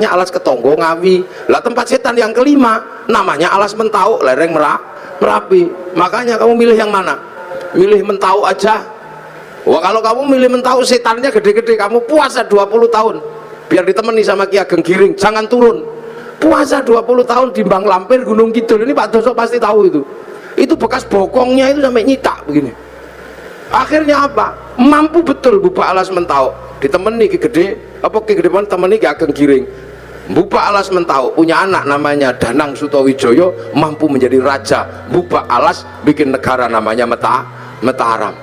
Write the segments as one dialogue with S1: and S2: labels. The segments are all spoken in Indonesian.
S1: alas Ketonggo Ngawi. Lah tempat setan yang kelima namanya alas Mentau lereng Merapi. Makanya kamu milih yang mana? Milih Mentau aja. Wah, kalau kamu milih Mentau setannya gede-gede, kamu puasa 20 tahun biar ditemani sama Ki Ageng Giring, jangan turun. Puasa 20 tahun di Bang Lampir Gunung Kidul, ini Pak Doso pasti tahu itu bekas bokongnya itu sampai nyitak begini. Akhirnya apa? Mampu betul buka alas Mentau ditemani Ki Gede temani Ki Ageng Giring. Buka alas Mentau punya anak namanya Danang Sutawijoyo, mampu menjadi raja. Buka alas bikin negara namanya Mataram,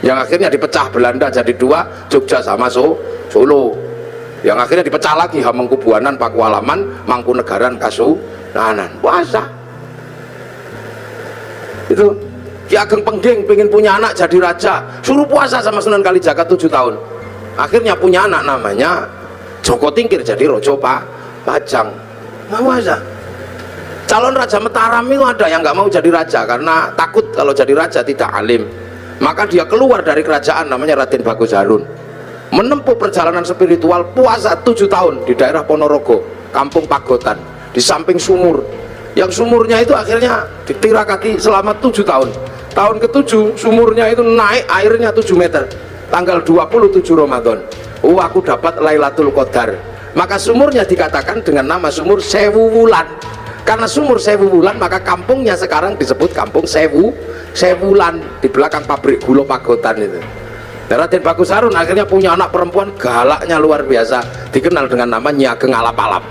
S1: yang akhirnya dipecah Belanda jadi dua, Jogja sama Solo, yang akhirnya dipecah lagi Hamengkubuanan, Pakualaman, Mangkunegaran, Kasunanan. Puasa itu. Ki Ageng Pengging pengen punya anak jadi raja, suruh puasa sama Sunan Kalijaga 7 tahun. Akhirnya punya anak namanya Joko Tingkir jadi Rojo Pajang. Nggak puasa. Calon Raja Mataram itu ada yang nggak mau jadi raja karena takut kalau jadi raja tidak alim. Maka dia keluar dari kerajaan namanya Raden Bagus Harun, menempuh perjalanan spiritual, puasa 7 tahun di daerah Ponorogo, Kampung Pagotan, di samping sumur. Yang sumurnya itu akhirnya ditirakati selama 7 tahun. Tahun ke-7 sumurnya itu naik airnya 7 meter. Tanggal 27 Ramadan, aku dapat Lailatul Qadar. Maka sumurnya dikatakan dengan nama sumur Sewu Wulan. Karena sumur Sewu Wulan, maka kampungnya sekarang disebut Kampung Sewulan, di belakang pabrik gula Pagotan itu. Raden Bagus Harun akhirnya punya anak perempuan galaknya luar biasa, dikenal dengan nama Nyi Ageng Alap-alap.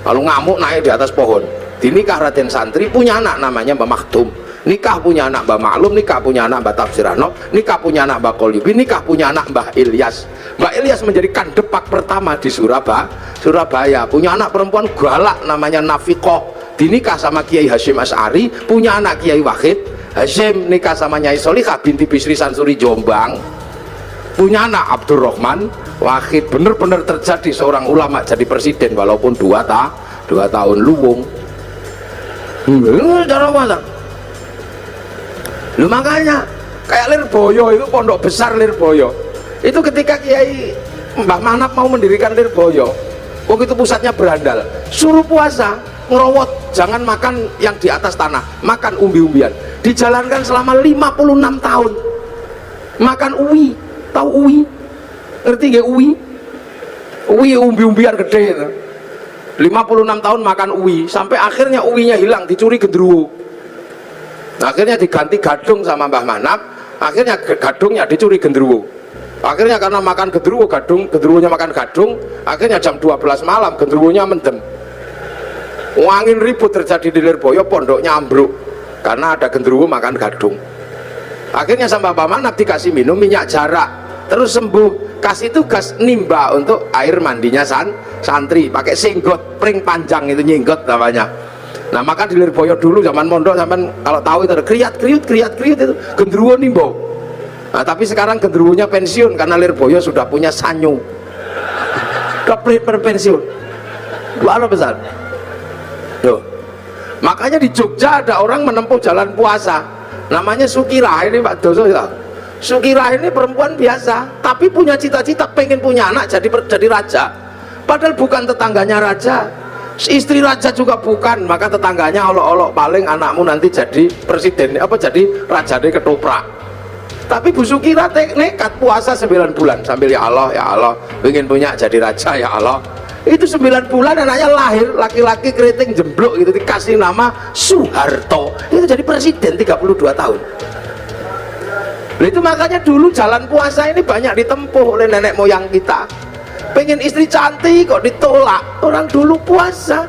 S1: Lalu ngamuk naik di atas pohon. Dinikah Raden Santri, punya anak namanya Mbah Maktum. Nikah punya anak Mbah Maklum, nikah punya anak Mbah Tafsirano, nikah punya anak Mbah Kolibi, nikah punya anak Mbah Ilyas. Mbah Ilyas menjadi kandepak pertama di Surabaya. Punya anak perempuan galak namanya Nafikoh, dinikah sama Kiai Hasyim Asy'ari, punya anak Kiai Wahid Hasyim, nikah sama Nyai Solikah binti Bisri Sansuri Jombang, punya anak Abdurrahman Wahid. Bener-bener terjadi seorang ulama jadi presiden walaupun 2 tahun luwung. Cara mana? Lu makanya kayak Lirboyo itu, pondok besar Lirboyo itu, ketika Kiai Mbah Manap mau mendirikan Lirboyo, waktu itu pusatnya berandal, suruh puasa, ngerowot, jangan makan yang di atas tanah, makan umbi-umbian. Dijalankan selama 56 tahun. Makan uwi, tahu uwi? Ngerti gak uwi? Uwi umbi-umbian gede itu. 56 tahun makan uwi, sampai akhirnya uwinya hilang, dicuri gendruwo. Akhirnya diganti gadung sama Mbah Manap, akhirnya gadungnya dicuri gendruwo. Akhirnya karena makan gendruwo, gendruwonya makan gadung, akhirnya jam 12 malam gendruwonya mendem. Angin ribut terjadi di Lirboyo, pondoknya ambruk karena ada gendruwo makan gadung. Akhirnya sama Mbah Manap dikasih minum minyak jarak, terus sembuh. Kasih tugas nimba untuk air mandinya santri, pakai singgot pring panjang, itu nyinggot namanya. Nah, maka di Lirboyo dulu zaman mondok, zaman kalau tahu itu ada kriat itu gendruwo nimbo. Nah, tapi sekarang gendruwonya pensiun karena Lirboyo sudah punya sanyo. Pensiun. Luar besar. Loh. Makanya di Jogja ada orang menempuh jalan puasa, namanya Sukirah. Ini Pak Doso ya. Sukirah ini perempuan biasa, tapi punya cita-cita pengen punya anak jadi raja. Padahal bukan tetangganya raja, istri raja juga bukan, maka tetangganya olok-olok, paling anakmu nanti jadi presiden, jadi raja deh ketoprak. Tapi Bu Sukirah nekat puasa 9 bulan sambil ya Allah pengen punya jadi raja, ya Allah. Itu 9 bulan anaknya lahir, laki-laki keriting jemblok gitu, dikasih nama Soeharto, itu jadi presiden 32 tahun. Itu makanya dulu jalan puasa ini banyak ditempuh oleh nenek moyang kita. Pengen istri cantik kok ditolak. Orang dulu puasa,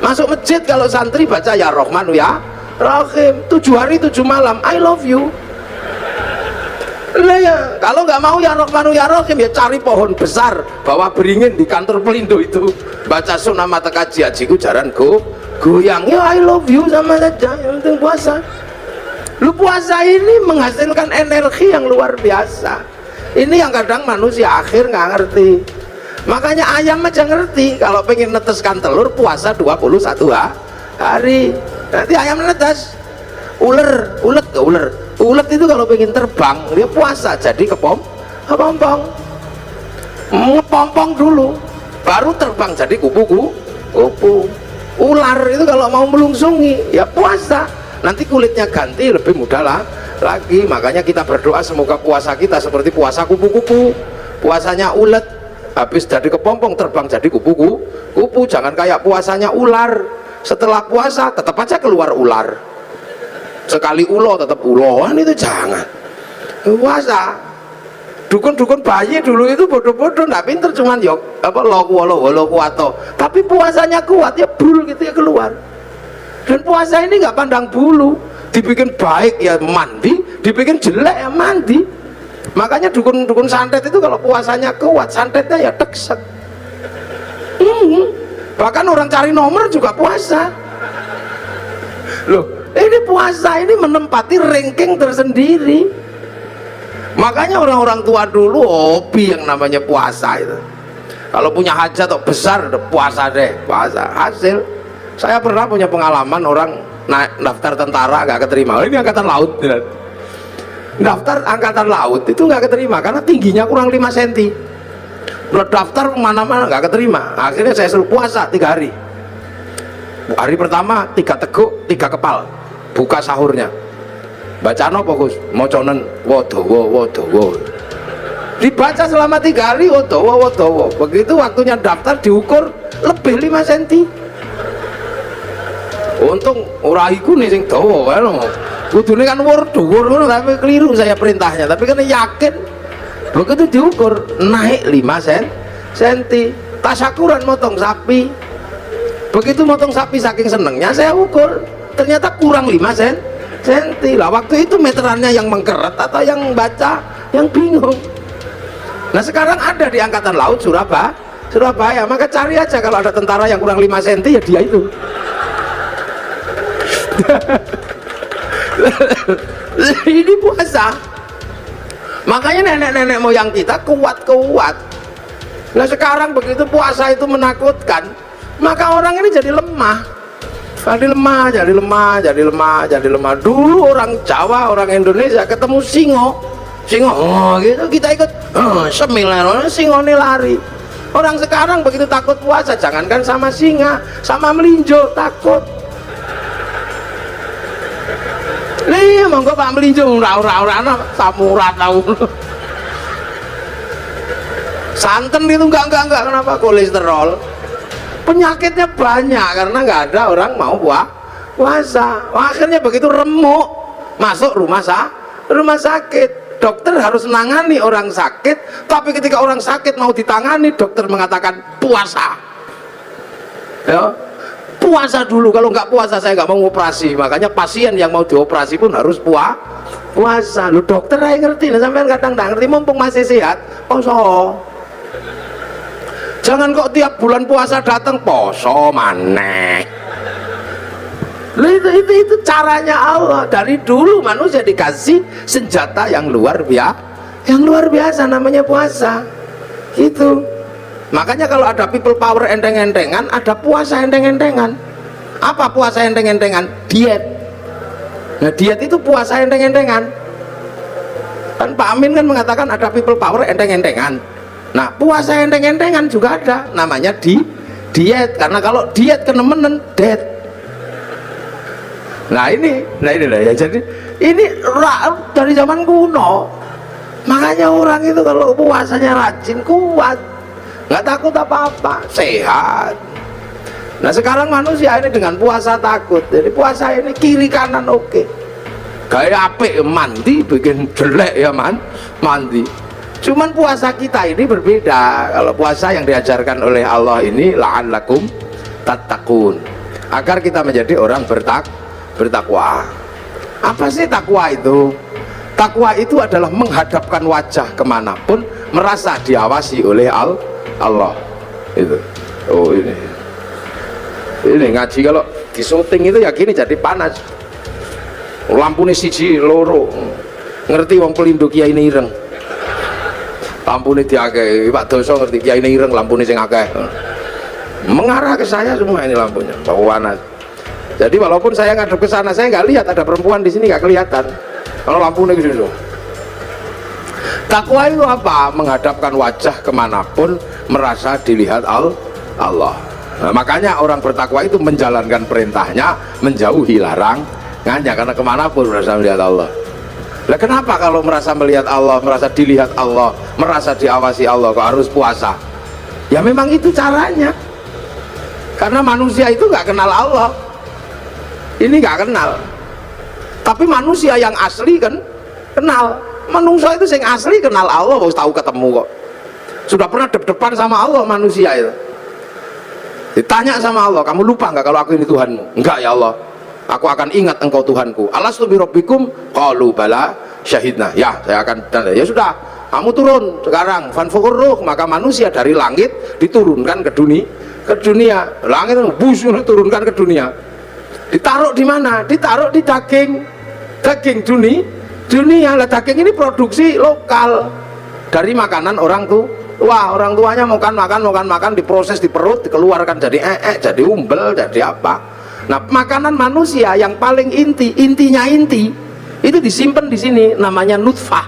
S1: masuk masjid kalau santri baca ya Rahmanu ya Rahim, 7 hari 7 malam I love you. Nah, ya, kalau nggak mau ya Rahmanu ya Rahim, ya cari pohon besar bawa beringin di kantor Pelindo itu, baca sunah mata kaji ajiku jaran goyang ya I love you sama saja, yang penting puasa. Lu puasa ini menghasilkan energi yang luar biasa. Ini yang kadang manusia akhir nggak ngerti. Makanya ayam aja ngerti, kalau pengen neteskan telur puasa 21 hari. Nanti ayam netes. Ulet itu kalau pengen terbang dia puasa, jadi kepompong. Ngepompong dulu. baru terbang jadi kupu-kupu. Ular itu kalau mau melungsungi ya puasa, nanti kulitnya ganti lebih mudah lah lagi. Makanya kita berdoa semoga puasa kita seperti puasa kupu-kupu, puasanya ulet, habis jadi kepompong terbang jadi kupu-kupu. Jangan kayak puasanya ular, setelah puasa tetap aja keluar ular, sekali ulo tetap uloan. Itu jangan. Puasa dukun-dukun bayi dulu itu bodoh-bodoh, nggak pinter, cuman yok apa lo kuato, tapi puasanya kuat ya bul gitu ya keluar. Dan puasa ini nggak pandang bulu, dibikin baik ya mandi, dibikin jelek ya mandi. Makanya dukun-dukun santet itu kalau puasanya kuat, santetnya ya teksek. Bahkan orang cari nomor juga puasa. Loh, ini puasa ini menempati ranking tersendiri. Makanya orang-orang tua dulu hobi yang namanya puasa itu. Kalau punya hajat atau besar udah puasa deh, puasa. Hasil saya pernah punya pengalaman orang naik daftar tentara nggak keterima. Ini angkatan laut, daftar angkatan laut itu nggak keterima karena tingginya kurang 5 cm. Udah daftar kemana-mana nggak keterima. Akhirnya saya suruh puasa 3 hari. Hari pertama 3 teguk 3 kepal, buka sahurnya. Bacaan apa Gus? Moconen wodowo. Dibaca selama 3 hari wodowo. Begitu waktunya daftar diukur lebih 5 cm. Untung ora iku nih sing dawa kan. Kudune kan dhuwur ngono tapi keliru saya perintahnya. Tapi kan yakin. Begitu diukur naik 5 cm. Tasyakuran motong sapi. Begitu motong sapi saking senengnya saya ukur, ternyata kurang 5 cm. Lah waktu itu meterannya yang mengkeret atau yang baca yang bingung. Nah sekarang ada di angkatan laut Surabaya, maka cari aja kalau ada tentara yang kurang 5 cm ya dia itu. Ini puasa. Makanya nenek-nenek moyang kita kuat. Nah sekarang begitu puasa itu menakutkan, maka orang ini jadi lemah. Jadi lemah. Dulu orang Jawa, orang Indonesia ketemu singo gitu kita ikut semilar, singo ini lari. Orang sekarang begitu takut puasa, jangankan sama singa, sama melinjo takut. Nih monggo Pak melinjo ora samurat tahu. Santen itu enggak kenapa? Kolesterol. Penyakitnya banyak karena nggak ada orang mau puasa. Akhirnya begitu remuk masuk rumah sakit, dokter harus menangani orang sakit, tapi ketika orang sakit mau ditangani dokter mengatakan puasa ya, puasa dulu, kalau nggak puasa saya nggak mau operasi. Makanya pasien yang mau dioperasi pun harus puasa. Lu dokter aja ngerti, nah, sampai kadang nggak ngerti, mumpung masih sehat poso. Jangan kok tiap bulan puasa datang poso maneh. Itu caranya Allah. Dari dulu manusia dikasih senjata yang luar biasa namanya puasa. Gitu. Makanya kalau ada people power enteng-entengan, ada puasa enteng-entengan. Apa puasa enteng-entengan? Diet. Nah diet itu puasa enteng-entengan. Kan Pak Amin kan mengatakan ada people power enteng-entengan. Nah puasa enteng-entengan juga ada, namanya diet. Karena kalau diet kenemenen dead. Nah ini lah ya. Jadi ini dari zaman kuno. Makanya orang itu kalau puasanya rajin, kuat, nggak takut apa-apa, sehat. Nah sekarang manusia ini dengan puasa takut. Jadi puasa ini kiri kanan oke. Kayak apik mandi, bikin jelek ya mandi. Cuman puasa kita ini berbeda. Kalau puasa yang diajarkan oleh Allah ini la'allakum tattaqun, agar kita menjadi orang bertakwa. Apa sih takwa itu? Takwa itu adalah menghadapkan wajah kemanapun, merasa diawasi oleh Allah. Itu. Oh ini ngaji kalau di syuting itu ya gini, jadi panas. Lampunya siji loro, ngerti wong pelindung kiai ini ireng. Lampunya diakeh, Pak Doso ngerti kiai ini ireng, lampunya sing akeh. Mengarah ke saya semua ini lampunya, panas. Jadi walaupun saya ngadep ke sana, saya nggak lihat ada perempuan di sini, nggak kelihatan. Kalau lampunya gitu. Takwa itu apa? Menghadapkan wajah kemanapun, merasa dilihat Allah. Nah, makanya orang bertakwa itu menjalankan perintahnya, menjauhi larangannya, karena kemanapun merasa melihat Allah. Nah, kenapa kalau merasa melihat Allah, merasa dilihat Allah, merasa diawasi Allah kok harus puasa? Ya memang itu caranya, karena manusia itu nggak kenal Allah, ini nggak kenal. Tapi manusia yang asli kan kenal. Manusia itu yang asli kenal Allah, harus tahu ketemu kok. Sudah pernah depan sama Allah manusia itu. Ditanya sama Allah, kamu lupa nggak kalau aku ini Tuhanmu? Enggak ya Allah, aku akan ingat engkau Tuhanku. Alastu bi rabbikum? Qalu bala syahidna. Ya, saya akan. Ya sudah, kamu turun sekarang. Fanfukur ruh, maka manusia dari langit diturunkan ke dunia. Langit busuk diturunkan ke dunia. Ditaruh di mana? Ditaruh di daging dunia. Lah daging ini produksi lokal dari makanan orang tuanya makan diproses di perut, dikeluarkan jadi jadi umbel, jadi apa. Nah, makanan manusia yang paling intinya itu disimpan di sini, namanya nutfah.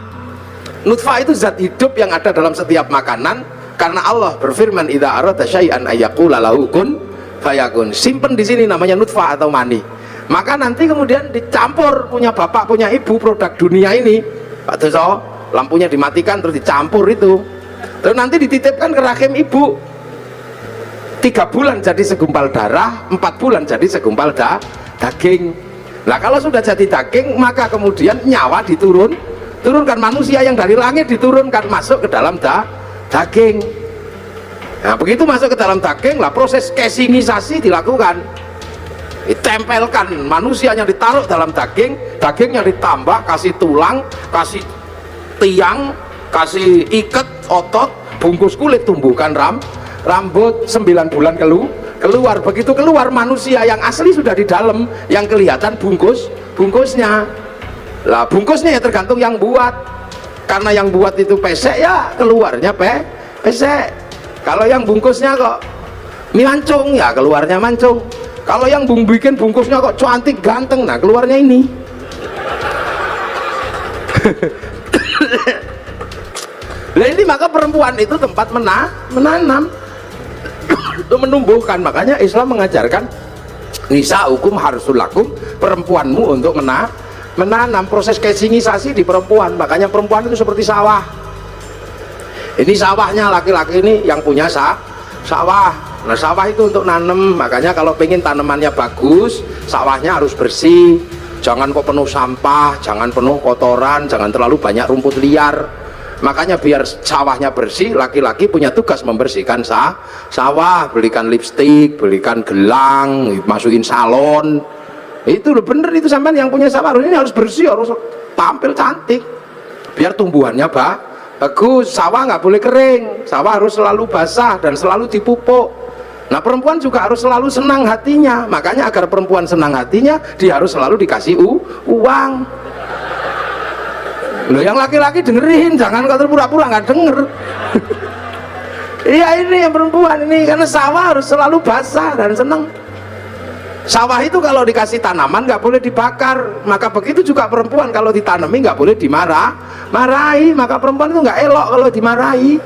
S1: Nutfah itu zat hidup yang ada dalam setiap makanan, karena Allah berfirman idza arada syai'an ayyaqula lahu kun fayakun. Simpen di sini namanya nutfah atau mani. Maka nanti kemudian dicampur, punya bapak punya ibu, produk dunia ini Pak Doso, lampunya dimatikan terus dicampur itu, terus nanti dititipkan ke rahim ibu. 3 bulan jadi segumpal darah, 4 bulan jadi segumpal daging. Nah kalau sudah jadi daging, maka kemudian nyawa turunkan, manusia yang dari langit diturunkan masuk ke dalam daging. Nah begitu masuk ke dalam daging lah, proses kesingisasi dilakukan, ditempelkan, manusianya ditaruh dalam daging, dagingnya ditambah, kasih tulang, kasih tiang, kasih ikat otot, bungkus kulit, tumbuhkan rambut, 9 bulan keluar. Begitu keluar, manusia yang asli sudah di dalam, yang kelihatan bungkusnya. Lah bungkusnya ya tergantung yang buat, karena yang buat itu pesek ya keluarnya pesek. Kalau yang bungkusnya kok mancung ya keluarnya mancung. Kalau yang bikin bungkusnya kok cantik ganteng, nah keluarnya ini. Nah ini maka perempuan itu tempat menanam untuk menumbuhkan. Makanya Islam mengajarkan nisa hukum harsul lakum, perempuanmu untuk menanam. Proses kesingisasi di perempuan. Makanya perempuan itu seperti sawah. Ini sawahnya laki-laki ini yang punya sawah. Nah sawah itu untuk nanam. Makanya kalau pengen tanamannya bagus, sawahnya harus bersih, jangan kok penuh sampah, jangan penuh kotoran, jangan terlalu banyak rumput liar. Makanya biar sawahnya bersih, laki-laki punya tugas membersihkan sawah, belikan lipstik, belikan gelang, masukin salon. Itu loh bener, itu sampean yang punya sawah ini harus bersih, harus tampil cantik biar tumbuhannya bagus. Sawah nggak boleh kering, sawah harus selalu basah dan selalu dipupuk. Nah perempuan juga harus selalu senang hatinya. Makanya agar perempuan senang hatinya, dia harus selalu dikasih uang. Loh yang laki-laki dengerin, jangan kau pura-pura nggak denger. Iya ini yang perempuan ini, karena sawah harus selalu basah dan senang. Sawah itu kalau dikasih tanaman nggak boleh dibakar. Maka begitu juga perempuan kalau ditanami nggak boleh marahi. Maka perempuan itu nggak elok kalau dimarahi.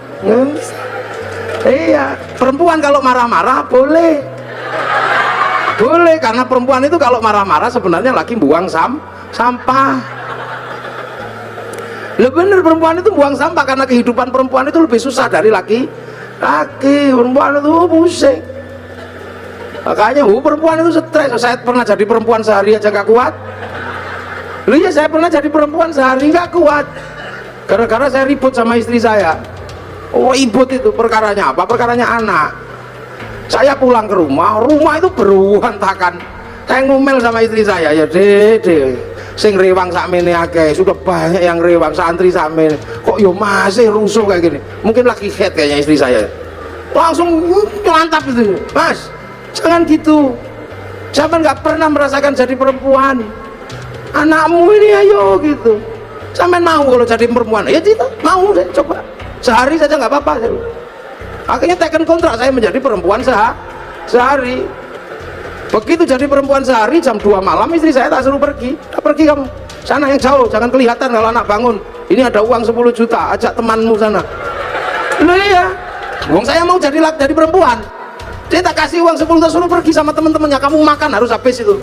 S1: Iya, perempuan kalau marah-marah boleh, karena perempuan itu kalau marah-marah sebenarnya lagi buang sampah. Lah bener, perempuan itu buang sampah, karena kehidupan perempuan itu lebih susah dari laki-laki. Perempuan itu pusing. Makanya perempuan itu stres. Saya pernah jadi perempuan sehari aja gak kuat. Loh ya, saya pernah jadi perempuan sehari gak kuat, gara-gara saya ribut sama istri saya. Oh ribut itu perkaranya apa? Perkaranya anak. Saya pulang ke rumah itu beruantakan. Saya ngomel sama istri saya, ya dede sing rewang sakmene akeh, sudah banyak yang rewang, santri sakmene kok yo masih rusuh kayak gini. Mungkin lagi head kayaknya istri saya. Langsung kelantap itu, Mas jangan gitu, jangan nggak pernah merasakan jadi perempuan. Anakmu ini ayo gitu, sampai mau kalau jadi perempuan ya tidak mau deh, coba sehari saja nggak apa-apa. Akhirnya teken kontrak saya menjadi perempuan sehari. Begitu jadi perempuan sehari, jam 2 malam istri saya tak suruh pergi. Pergi kamu sana yang jauh, jangan kelihatan kalau anak bangun. Ini ada uang 10 juta, ajak temanmu sana. Loh iya, Wong saya mau jadi perempuan, dia tak kasih uang 10 juta, suruh pergi sama teman-temannya, kamu makan harus habis itu,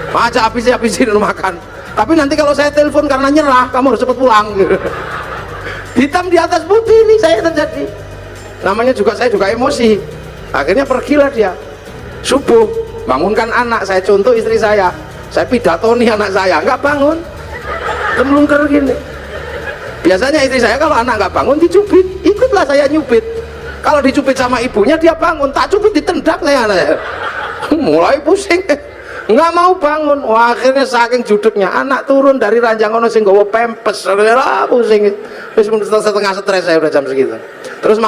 S1: aja habisin makan. Tapi nanti kalau saya telepon karena nyerah, kamu harus cepat pulang. Hitam di atas putih ini saya terjadi. Namanya juga saya juga emosi. Akhirnya pergilah dia. Subuh bangunkan anak, saya contoh istri saya pidatoni anak saya, nggak bangun, gemlungker gini. Biasanya istri saya kalau anak nggak bangun dicubit, ikutlah saya nyubit. Kalau dicubit sama ibunya dia bangun, tak cubit ditendang saya. Mulai pusing, nggak mau bangun. Wah, akhirnya saking judeknya anak turun dari ranjang ono sing nggawa pempes, pusing. Wis setengah stres saya udah jam segitu. Terus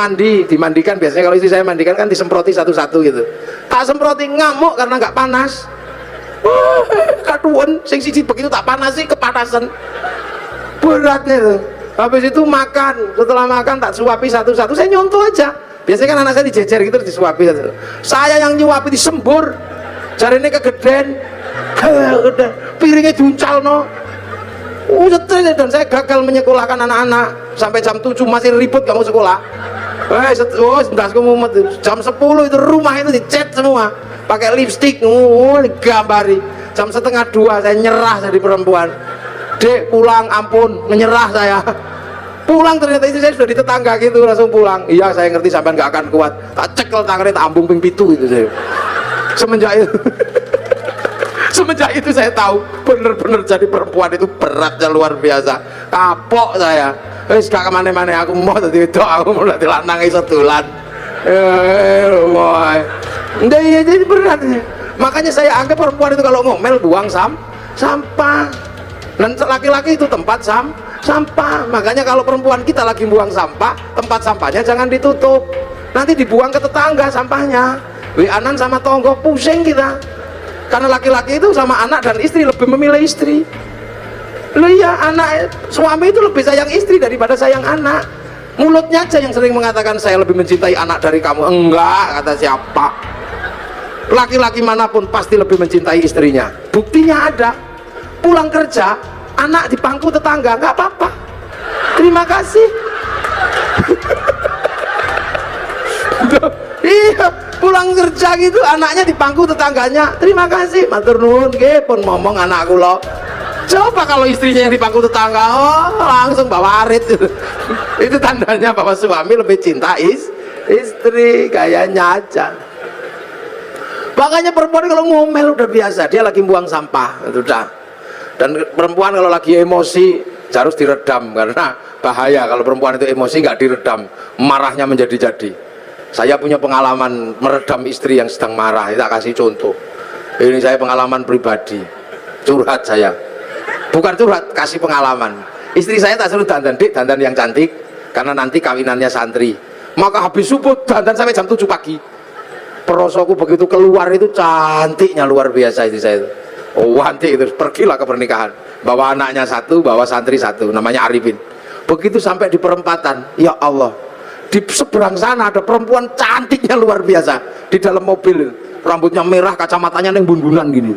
S1: dimandikan, biasanya kalau istri saya mandikan kan disemproti satu-satu gitu. Tak semproti, ngamuk karena nggak panas. Wah, kaduan, sing siji begitu tak panas sih, kepanasan. Beratnya itu. Habis itu makan, setelah makan tak suapi satu-satu, saya nyontoh aja. Biasanya kan anak saya dijejer gitu, disuapi satu. Saya yang nyuapi disembur, jarine kegeden, piringnya duncal no. Stres, dan saya gagal menyekolahkan anak-anak sampai jam 7 masih ribut kamu sekolah. Jam 10 itu rumah itu dicat semua pakai lipstik, digambari. Jam setengah 2 saya nyerah jadi perempuan. Dek pulang, ampun, menyerah saya. Pulang ternyata itu saya sudah di tetangga gitu, langsung pulang. Iya saya ngerti sampean nggak akan kuat. Tak cekel tangannya, tak ambung ping pitu gitu saya. Semenjak itu saya tahu bener-bener jadi perempuan itu beratnya luar biasa. Kapok saya. Wis gak kemana-mana, aku mau tadi itu, aku mau tadi lanang iso dolan. Iya jadi berat. Makanya saya anggap perempuan itu kalau ngomel buang sampah. Dan laki-laki itu tempat sampah. Makanya kalau perempuan kita lagi buang sampah, tempat sampahnya jangan ditutup. Nanti dibuang ke tetangga sampahnya. Wianan sama tonggo, pusing kita. Karena laki-laki itu sama anak dan istri lebih memilih istri. Loh iya, suami itu lebih sayang istri daripada sayang anak. Mulutnya aja yang sering mengatakan saya lebih mencintai anak dari kamu. Enggak, kata siapa. Laki-laki manapun pasti lebih mencintai istrinya. Buktinya ada. Pulang kerja, anak di pangku tetangga, nggak apa-apa. Terima kasih. Iya, pulang kerja gitu, anaknya di pangku tetangganya. Terima kasih, matur nuwun nggih pun ngomong anakku lo. Coba kalau istrinya yang di pangku tetangga, langsung bawa arit. Itu tandanya bahwa suami lebih cinta istri, kayaknya aja. Makanya perempuan kalau ngomel udah biasa, dia lagi buang sampah, itu udah. Dan perempuan kalau lagi emosi harus diredam, karena bahaya kalau perempuan itu emosi nggak diredam, marahnya menjadi-jadi. Saya punya pengalaman meredam istri yang sedang marah, kita kasih contoh. Ini saya pengalaman pribadi, curhat saya. Bukan curhat, kasih pengalaman. Istri saya tak suruh dandan, dik dandan yang cantik, karena nanti kawinannya santri. Maka habis subuh dandan sampai jam 7 pagi. Perosoku begitu keluar itu cantiknya luar biasa istri saya itu. Oh wanti itu, pergilah ke pernikahan, bawa anaknya satu, bawa santri satu, namanya Arifin. Begitu sampai di perempatan, ya Allah, di seberang sana ada perempuan cantiknya luar biasa di dalam mobil, rambutnya merah, kacamatanya yang bun-bunan gini.